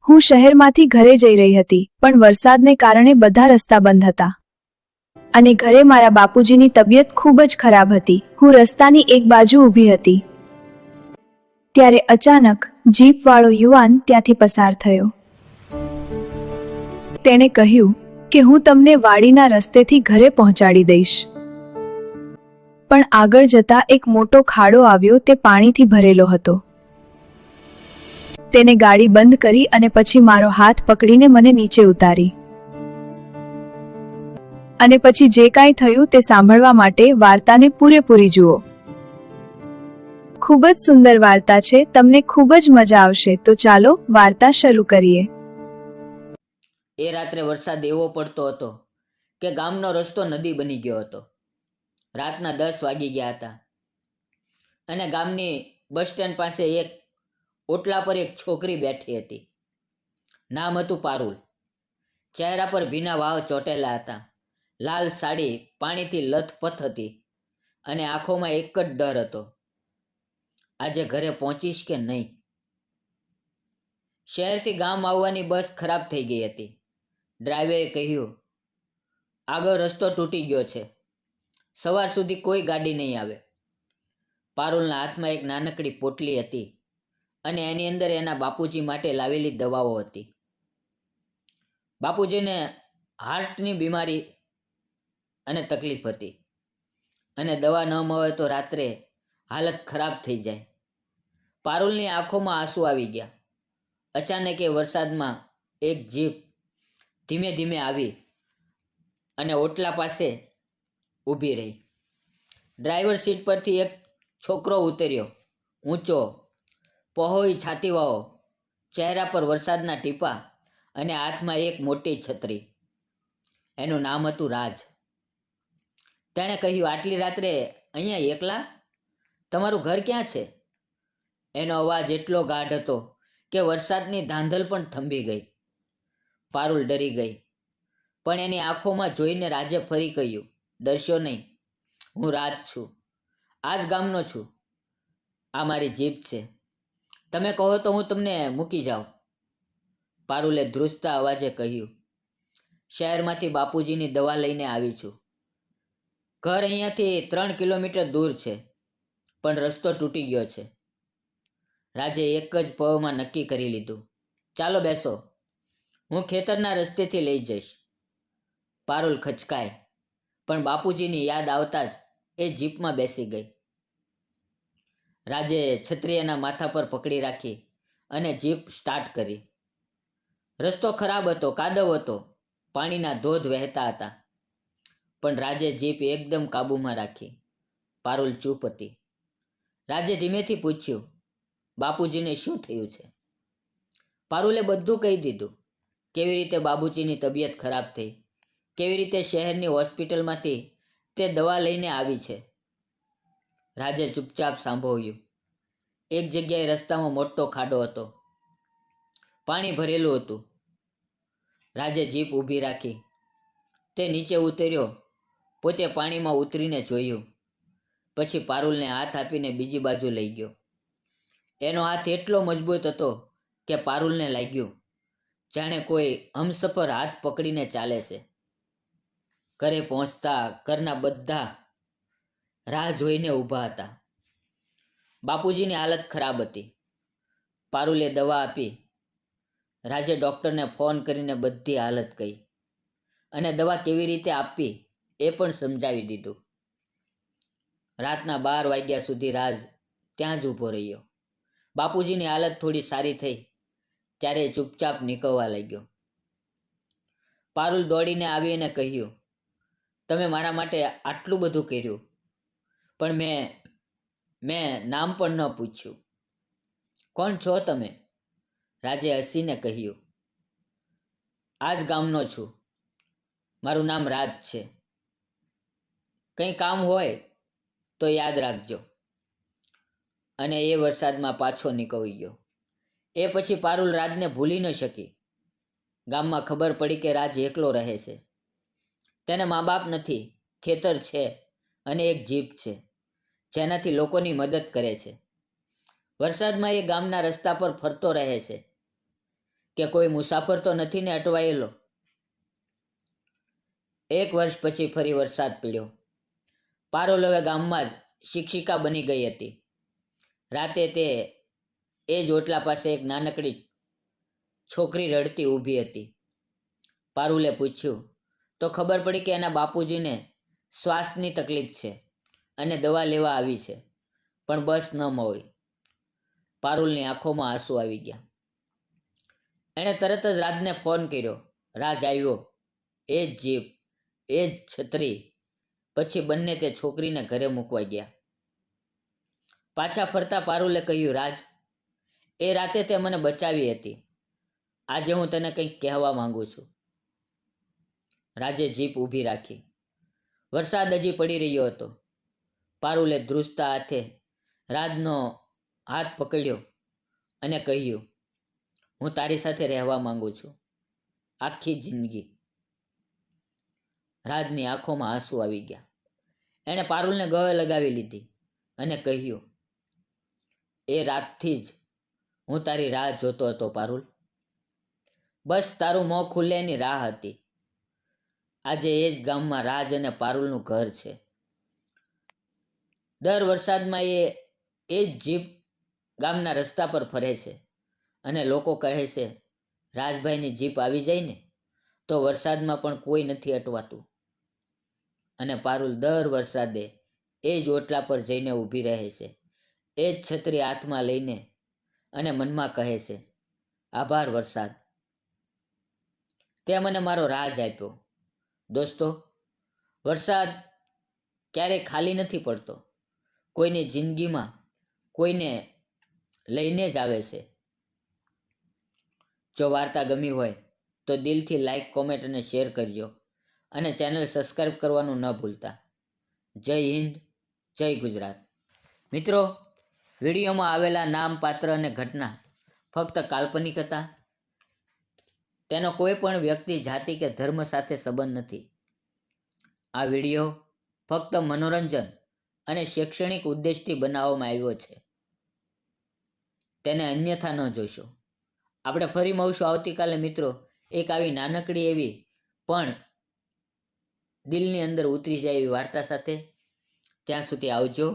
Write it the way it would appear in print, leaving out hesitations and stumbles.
હું શહેરમાંથી ઘરે જઈ રહી હતી, પણ વરસાદને કારણે બધા રસ્તા બંધ હતા અને ઘરે મારા બાપુજીની તબિયત ખૂબ જ ખરાબ હતી. હું રસ્તાની એક બાજુ ઊભી હતી. ત્યારે અચાનક જીપવાળો યુવાન ત્યાંથી પસાર થયો. તેણે કહ્યું કે હું તમને વાડીના રસ્તેથી ઘરે પહોંચાડી દઈશ. પણ આગળ જતા એક મોટો ખાડો આવ્યો. તે પાણીથી ભરેલો હતો. તેને ગાડી બંધ કરી અને પછી મારો હાથ પકડીને મને નીચે ઉતારી. અને પછી જે કાંઈ થયું તે સાંભળવા માટે વાર્તાને પૂરેપૂરી જુઓ. ખૂબ જ સુંદર વાર્તા છે. તમને ખૂબ જ મજા આવશે. તો ચાલો વાર્તા શરૂ કરીએ. એ રાત્રે વરસાદ એવો પડતો હતો કે ગામનો રસ્તો નદી બની ગયો હતો. રાતના 10 વાગી ગયા હતા અને ગામની બસ સ્ટેન્ડ પાસે એક ઓટલા પર એક છોકરી બેઠી હતી. નામ હતું પારુલ. ચહેરા પર ભીના વાવ ચોંટેલા હતા. લાલ સાડી પાણીથી લથપથ હતી અને આંખોમાં એક જ ડર હતો, આજે ઘરે પહોંચીશ કે નહીં. શહેરથી ગામ આવવાની બસ ખરાબ થઈ ગઈ હતી. ડ્રાઈવરે કહ્યું, આગળ રસ્તો તૂટી ગયો છે, સવાર સુધી કોઈ ગાડી નહીં આવે. પારુલના હાથમાં એક નાનકડી પોટલી હતી અને એની અંદર એના બાપુજી માટે લાવેલી દવાઓ હતી. બાપુજીને હાર્ટની બીમારી અને તકલીફ હતી અને દવા ન મળે તો રાત્રે હાલત ખરાબ થઈ જાય. પારુલની આંખોમાં આંસુ આવી ગયા. અચાનક એ વરસાદમાં એક જીપ ધીમે ધીમે આવી અને ઓટલા પાસે ઊભી રહી. ડ્રાઈવર સીટ પરથી એક છોકરો ઉતર્યો, ઊંચો, પહોળી છાતીવાળો, ચહેરા પર વરસાદના ટીપાં અને હાથમાં એક મોટી છત્રી. એનું નામ હતું રાજ. તેણે કહ્યું, આટલી રાત્રે અહીંયા એકલા? તમારું ઘર ક્યાં છે? એનો અવાજ એટલો ગાઢ હતો કે વરસાદની ધાંધલ પણ થંભી ગઈ. પારુલ ડરી ગઈ, પણ એની આંખોમાં જોઈને રાજે ફરી કહ્યું, ડરશો નહીં, હું રાજ છું, આ જ ગામનો છું. આ મારી જીપ છે, તમે કહો તો હું તમને મૂકી જાઉં. પારુલે ધ્રુજતા અવાજે કહ્યું, શહેરમાંથી બાપુજીની દવા લઈને આવી છું. ઘર અહીંયાથી 3 કિલોમીટર દૂર છે, પણ રસ્તો તૂટી ગયો છે. રાજે એક જ પળમાં નક્કી કરી લીધું, ચાલો બેસો, હું ખેતરના રસ્તેથી લઈ જઈશ. પારુલ ખચકાય, પણ બાપુજીની યાદ આવતા જ એ જીપમાં બેસી ગઈ. રાજે છત્રી એના માથા પર પકડી રાખી અને જીપ સ્ટાર્ટ કરી. રસ્તો ખરાબ હતો, કાદવ હતો, પાણીના ધોધ વહેતા હતા, પણ રાજે જીપ એકદમ કાબૂમાં રાખી. પારુલ ચૂપ હતી. રાજે ધીમેથી પૂછ્યું, બાપુજીને શું થયું છે? પારુલે બધું કહી દીધું. કેવી રીતે બાપુજીની તબિયત ખરાબ થઈ, કેવી રીતે શહેરની હોસ્પિટલમાંથી તે દવા લઈને આવી છે. રાજે ચૂપચાપ સાંભળ્યું. એક જગ્યાએ રસ્તામાં મોટો ખાડો હતો, પાણી ભરેલું હતું. રાજે જીપ ઊભી રાખી. તે નીચે ઉતર્યો, પોતે પાણીમાં ઉતરીને જોયું. પછી પારુલને હાથ આપીને બીજી બાજુ લઈ ગયો. એનો હાથ એટલો મજબૂત હતો કે પારુલને લાગ્યું જાણે કોઈ હમસફર હાથ પકડીને ચાલે છે. ઘરે પહોંચતા ઘરના બધા રાહ જોઈને ઊભા હતા. બાપુજીની હાલત ખરાબ હતી. પારુલે દવા આપી. રાજે ડૉક્ટરને ફોન કરીને બધી હાલત કહી અને દવા કેવી રીતે આપવી એ પણ સમજાવી દીધું. રાતના 12 વાગ્યા સુધી રાજ ત્યાં જ ઊભો રહ્યો. બાપુજીની હાલત થોડી સારી થઈ ત્યારે ચૂપચાપ નીકળવા લાગ્યો. પારુલ દોડીને આવી અને કહ્યું, તમે મારા માટે આટલું બધું કર્યું, પણ મેં નામ પણ ન પૂછ્યું. કોણ છો તમે? રાજે હસીને કહ્યું, આ જ ગામનો છું, મારું નામ રાજ છે. કંઈ કામ હોય તો યાદ રાખજો. અને એ વરસાદમાં પાછો નીકળી ગયો. એ પછી પારુલ રાજને ભૂલી ન શકી. ગામમાં ખબર પડી કે રાજ એકલો રહે છે. તેને મા બાપ નથી, ખેતર છે અને એક જીપ છે જેનાથી લોકોની મદદ કરે છે. વરસાદમાં એ ગામના રસ્તા પર ફરતો રહે છે. કે કોઈ મુસાફર તો નથી ને અટવાયેલો? 1 વર્ષ પછી ફરી વરસાદ પડ્યો. પારુલ હવે ગામમાં જ શિક્ષિકા બની ગઈ હતી. રાતે તે એ જ ઓટલા પાસે એક નાનકડી છોકરી રડતી ઊભી હતી. પારુલે પૂછ્યું તો ખબર પડી કે એના બાપુજીને શ્વાસની તકલીફ છે અને દવા લેવા આવી છે, પણ બસ ન મળી. પારુલની આંખોમાં આંસુ આવી ગયા. એણે તરત જ રાજને ફોન કર્યો. રાજ આવ્યો. એ જ જીપ, એ જ છત્રી. પછી બંને તે છોકરીને ઘરે મૂકવા ગયા. પાછા ફરતા પારુલે કહ્યું, રાજ, એ રાતે તે મને બચાવી હતી. આજે હું તને કંઈક કહેવા માંગુ છું. રાજે જીપ ઊભી રાખી. વરસાદ હજી પડી રહ્યો હતો. પારુલે ધ્રુજતા હાથે રાજનો હાથ પકડ્યો અને કહ્યું, હું તારી સાથે રહેવા માંગુ છું, આખી જિંદગી. રાજની આંખોમાં આંસુ આવી ગયા. એણે પારુલને ગળે લગાવી લીધી અને કહ્યું, એ રાતથી જ હું તારી રાહ જોતો હતો પારુલ. બસ તારું મોં ખુલે એની રાહ હતી. આજે એ જ ગામમાં રાજ અને પારુલનું ઘર છે. દર વરસાદમાં એ જ જીપ ગામના રસ્તા પર ફરે છે અને લોકો કહે છે, રાજભાઈની જીપ આવી જાય ને તો વરસાદમાં પણ કોઈ નથી અટવાતું. અને પારુલ દર વરસાદે એ જ ઓટલા પર જઈને ઊભી રહે છે, એ જ છત્રી હાથમાં લઈને, અને મનમાં કહે છે, આભાર વરસાદ, તે મને મારો રાજ આપ્યો. દોસ્તો, વરસાદ ક્યારેય ખાલી નથી પડતો. કોઈની જિંદગીમાં કોઈને લઈને જ આવે છે. જો વાર્તા ગમી હોય તો દિલથી લાઈક, કોમેન્ટ અને શેર કરજો અને ચેનલ સબસ્ક્રાઈબ કરવાનું ન ભૂલતા. જય હિન્દ, જય ગુજરાત. મિત્રો, વિડીયોમાં આવેલા નામ, પાત્ર અને ઘટના ફક્ત કાલ્પનિક હતા. તેનો કોઈ પણ વ્યક્તિ, જાતિ કે ધર્મ સાથે સંબંધ નથી. આ વિડીયો ફક્ત મનોરંજન અને શૈક્ષણિક ઉદ્દેશથી બનાવવામાં આવ્યો છે. તેને અન્યથા ન જોશો. આપણે ફરી મળશું આવતીકાલે મિત્રો, એક આવી નાનકડી એવી પણ દિલની અંદર ઉતરી જાય એવી વાર્તા સાથે. ત્યાં સુધી આવજો.